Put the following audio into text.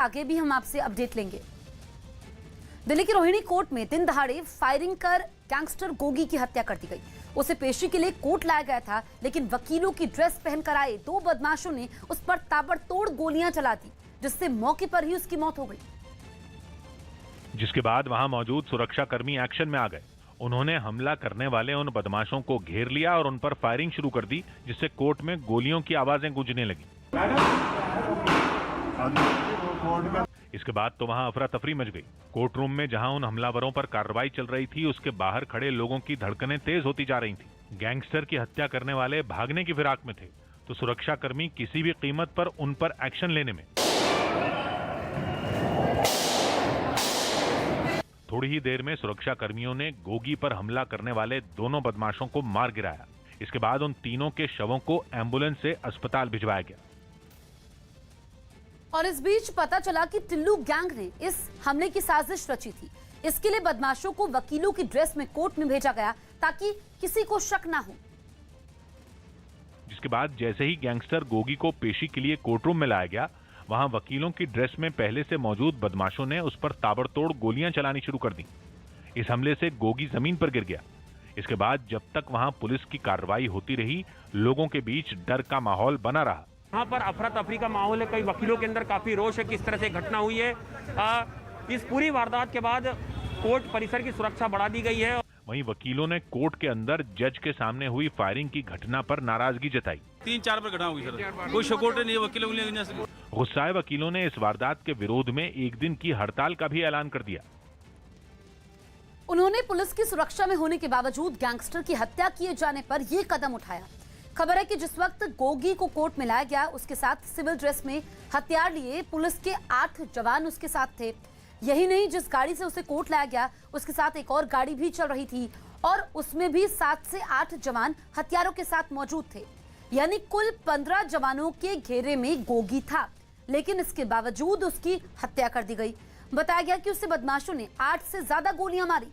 आगे भी हम आपसे अपडेट लेंगे। दिल्ली की रोहिणी कोर्ट में दिन दहाड़े फायरिंग कर गैंगस्टर गोगी की हत्या कर दी गई। उसे पेशी के लिए कोर्ट लाया गया था, लेकिन वकीलों की ड्रेस पहनकर आए दो बदमाशों ने उस पर ताबड़तोड़ गोलियां चला दी, जिससे मौके पर ही उसकी मौत हो गई। जिसके बाद वहां मौजूद सुरक्षाकर्मी एक्शन में आ गए। उन्होंने हमला करने वाले उन बदमाशों को घेर लिया और उन पर फायरिंग शुरू कर दी, जिससे कोर्ट में गोलियों की आवाजें गूंजने लगी। इसके बाद तो वहां अफरा तफरी मच गई। कोर्ट रूम में जहां उन हमलावरों पर कार्रवाई चल रही थी, उसके बाहर खड़े लोगों की धड़कनें तेज होती जा रही थी। गैंगस्टर की हत्या करने वाले भागने की फिराक में थे, तो सुरक्षाकर्मी किसी भी कीमत पर उन पर एक्शन लेने में। थोड़ी ही देर में सुरक्षा कर्मियों ने गोगी पर हमला करने वाले दोनों बदमाशों को मार गिराया। इसके बाद उन तीनों के शवों को एम्बुलेंस से अस्पताल भिजवाया गया। और इस बीच पता चला कि टिल्लू गैंग ने इस हमले की साजिश रची थी। इसके लिए बदमाशों को वकीलों की ड्रेस में कोर्ट में भेजा गया, ताकि किसी को शक ना हो। जिसके बाद जैसे ही गैंगस्टर गोगी को पेशी के लिए कोर्टरूम में लाया गया, वहां वकीलों की ड्रेस में पहले से मौजूद बदमाशों ने उस पर ताबड़तोड़ गोलियां चलानी शुरू कर दी। इस हमले से गोगी जमीन पर गिर गया। इसके बाद जब तक वहां पुलिस की कार्रवाई होती रही, लोगों के बीच डर का माहौल बना रहा। यहाँ पर अफरा तफरी का माहौल है। कई वकीलों के अंदर काफी रोष है किस तरह से घटना हुई है। इस पूरी वारदात के बाद कोर्ट परिसर की सुरक्षा बढ़ा दी गई है। वहीं वकीलों ने कोर्ट के अंदर जज के सामने हुई फायरिंग की घटना पर नाराजगी जताई। 3-4 पर घटना हुई सर, कोई सपोर्ट नहीं है वकीलों के लिए। गुस्साए वकीलों ने इस वारदात के विरोध में एक दिन की हड़ताल का भी ऐलान कर दिया। उन्होंने पुलिस की सुरक्षा में होने के बावजूद गैंगस्टर की हत्या किए जाने पर यह कदम उठाया। खबर है कि जिस वक्त गोगी को कोर्ट में लाया गया, उसके साथ सिविल ड्रेस में हथियार लिए पुलिस के 8 जवान उसके साथ थे। यही नहीं, जिस गाड़ी से उसे कोर्ट लाया गया, उसके साथ एक और गाड़ी भी चल रही थी और उसमें भी 7 से 8 जवान हथियारों के साथ मौजूद थे। यानी कुल 15 जवानों के घेरे में गोगी था, लेकिन इसके बावजूद उसकी हत्या कर दी गई। बताया गया कि उससे बदमाशों ने 8 से ज्यादा गोलियां मारी।